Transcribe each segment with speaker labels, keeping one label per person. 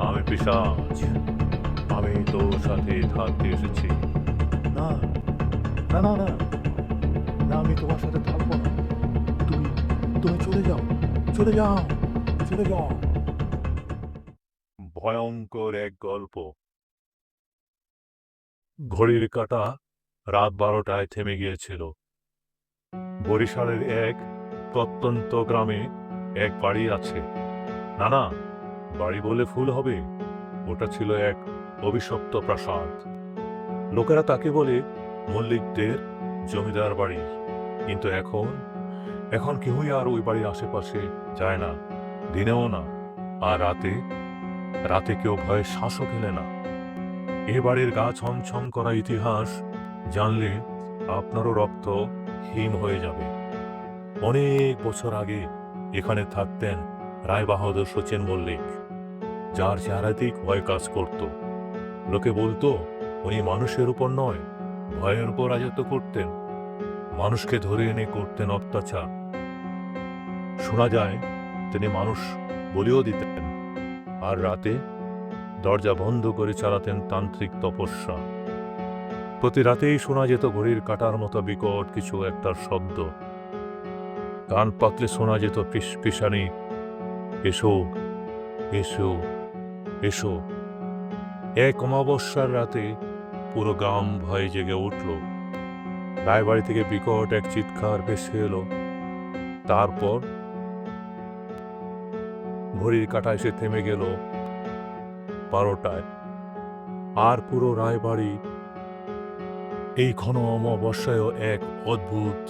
Speaker 1: আমি পিশাচ। আমি তোর সাথে থাকতে এসেছি।
Speaker 2: না, না, না, না, না, আমি তোমার সাথে থাকবো না। তুমি তুমি চলে যাও, চলে যাও, চলে যাও।
Speaker 1: ভয়ঙ্কর এক গল্প। ঘড়ির কাঁটা রাত 12টায় থেমে গিয়েছিল। বরিশালের এক প্রত্যন্ত গ্রামে এক বাড়ি আছে। না না, বাড়ি বলে ভুল হবে। ওটা ছিল এক অভিশপ্ত প্রাসাদ। লোকেরা তাকে বলে মল্লিকদের জমিদার বাড়ি। কিন্তু এখন এখন কেউই আর ওই বাড়ির আশেপাশে যায় না, দিনেও না। আর রাতে রাতে কেউ ভয়ে শ্বাসও ফেলে না। এ বাড়ির গা ছমছম করা ইতিহাস জানলে আপনারও রক্ত হিম হয়ে যাবে। অনেক বছর আগে এখানে থাকতেন রায়বাহাদুর শচীন মল্লিক, যার চেহারাতেই ভয় কাজ করত। লোকে বলতো উনি মানুষের উপর নয়, ভয়ের উপর রাজত্ব করতেন। মানুষকে ধরে এনে করতেন অত্যাচার। শোনা যায় তিনি মানুষ বলিও দিতেন, আর রাতে দরজা বন্ধ করে চালাতেন তান্ত্রিক তপস্যা। প্রতি রাতেই শোনা যেত ঘড়ির কাঁটার মতো বিকট কিছু একটার শব্দ। কান পাতলে শোনা যেত পিসানি, এসো, এসো, এসো। এক অমাবস্যার রাতে পুরো গ্রাম ভয়ে জেগে উঠল। রায়বাড়ি থেকে বিকট এক চিৎকার ভেসে এলো। তারপর ঘড়ির কাঁটা এসে থেমে গেল 12টায়। আর পুরো রায়বাড়ি এই ঘন অমাবস্যায়ও এক অদ্ভুত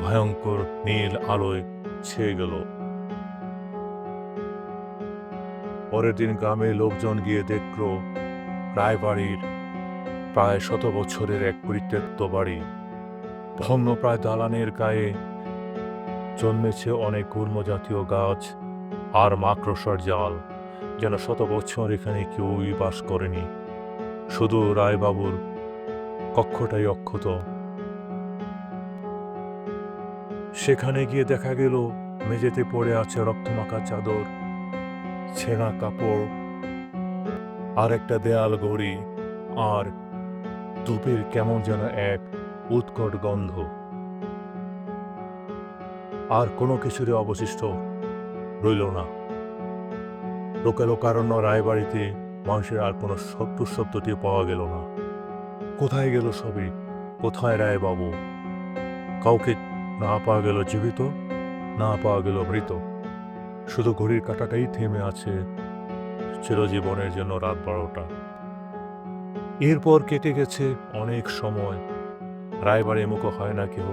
Speaker 1: ভয়ঙ্কর নীল আলোয় ছেয়ে গেল। পরের দিন গ্রামের লোকজন গিয়ে দেখল রায়বাড়ির প্রায় 100 বছরের এক পরিত্যক্ত বাড়ি। ভগ্ন প্রায় দালানের গায়ে জন্মেছে অনেক গুল্মজাতীয় গাছ আর মাকড়সার জাল, যেন 100 বছর এখানে কেউই বাস করেনি। শুধু রায়বাবুর কক্ষটাই অক্ষত। সেখানে গিয়ে দেখা গেল মেঝেতে পড়ে আছে রক্তমাখা চাদর, ছেঁড়া কাপড়, আর একটা দেয়াল ঘড়ি, আর ধূপের কেমন যেন এক উৎকট গন্ধ। আর কোনো কিছুরই অবশিষ্ট রইল না। লোকারণ্য রায়বাড়িতে মানুষের আর কোনো শব্দটি পাওয়া গেল না। কোথায় গেল সবই? কোথায় রায়বাবু? কাউকে না পাওয়া গেল জীবিত, না পাওয়া গেল মৃত। শুধু ঘড়ির কাঁটাটাই থেমে আছে চিরজীবনের জন্য রাত 12টা। এরপর কেটে গেছে অনেক সময়। রায়বাড়ি মুখ হয় না কেউ।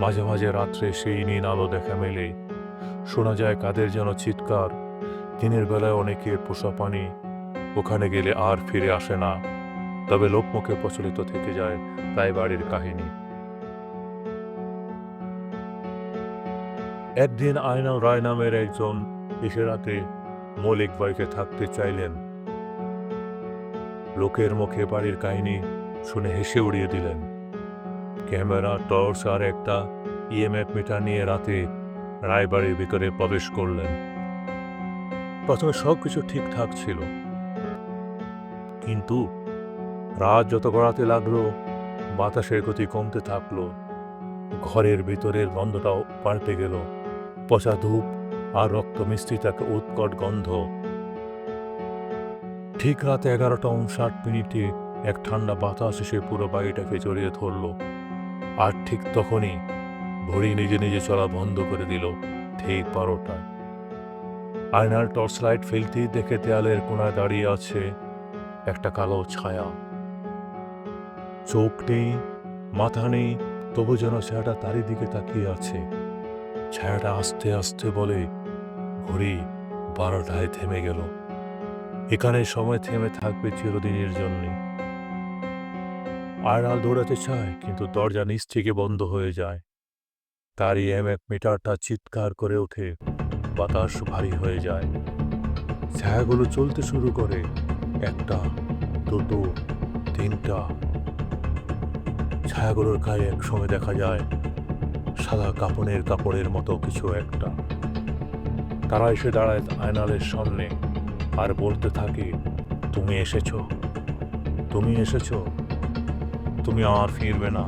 Speaker 1: মাঝে মাঝে রাত্রে সেই নীল আলো দেখা মেলে। শোনা যায় কাদের যেন চিৎকার। দিনের বেলায় অনেকের পোষা পানি ওখানে গেলে আর ফিরে আসে না। তবে লোকমুখে প্রচলিত থেকে যায় রায়বাড়ির কাহিনী। একদিন আয়নাল রায় নামের একজন এসে রাতে মল্লিক বাড়িতে থাকতে চাইলেন। লোকের মুখে বাড়ির কাহিনী শুনে হেসে উড়িয়ে দিলেন। ক্যামেরা, টর্চ আর একটা ইএমএফ মিটার নিয়ে রাতে রায়বাড়ির ভিতরে প্রবেশ করলেন। প্রথমে সবকিছু ঠিকঠাক ছিল, কিন্তু রাত যত গড়াতে লাগলো বাতাসের গতি কমতে থাকলো। ঘরের ভিতরের গন্ধটাও পাল্টে গেল। পচা ধূপ আর রক্ত মিশ্রিত এক উৎকট গন্ধ। ঠিক রাত 11:59 এক ঠান্ডা বাতাস এসে পুরো বাড়িটাকে জড়িয়ে ধরল। আর ঠিক তখনই ঘড়ি নিজে নিজে চলা বন্ধ করে দিল, ঠিক 12টায়। আয়নার টর্চ লাইট ফেলতেই দেখে দেয়ালের কোনায় দাঁড়িয়ে আছে একটা কালো ছায়া। চোখ নেই, মাথা নেই, তবু যেন ছায়াটা তারই দিকে তাকিয়ে আছে। ছায়াটা আস্তে আস্তে বলে, ঘড়ি 12টায় থেমে গেল। এখানে সময় থেমে থাকবে চিরদিনের জন্য। আয়নাল দৌড়াতে চায়, কিন্তু দরজা নিচ থেকে বন্ধ হয়ে যায়। তার ইএমএফ মিটারটা চিৎকার করে ওঠে। বাতাস ভারী হয়ে যায়। ছায়াগুলো চলতে শুরু করে। 1টা, 2টো, 3টা। ছায়াগুলোর গায়ে একসময় দেখা যায় সাদা কাপড়ের মতো কিছু একটা। তারা এসে দাঁড়ায় আয়নালের সামনে। আর বলতে থাকে, তুমি এসেছো, তুমি এসেছো, তুমি আর ফিরবে না।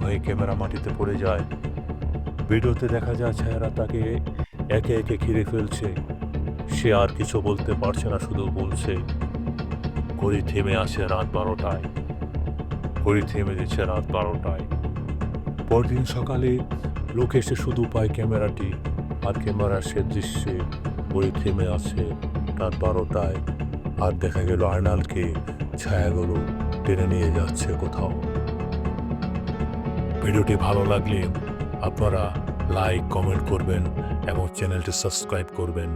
Speaker 1: ভয়ে ক্যামেরা মাটিতে পড়ে যায়। ভিডিওতে দেখা যায় ছায়ারা তাকে একে একে ঘিরে ফেলছে। সে আর কিছু বলতে পারছে না, শুধু বলছে, ঘড়ি থেমে আছে রাত 12টায়। ঘড়ি থেমে দিচ্ছে রাত 12টায়। পরদিন সকালে লোক এসে শুধু পায় ক্যামেরাটি, আর ক্যামেরার সে দৃশ্যে ঘড়ি থেমে আছে রাত 12টায়। আর দেখা গেল আর্নালকে ছায়াগুলো টেনে নিয়ে যাচ্ছে কোথাও। ভিডিওটি ভালো লাগলে আপনারা লাইক, কমেন্ট করবেন এবং চ্যানেলটি সাবস্ক্রাইব করবেন।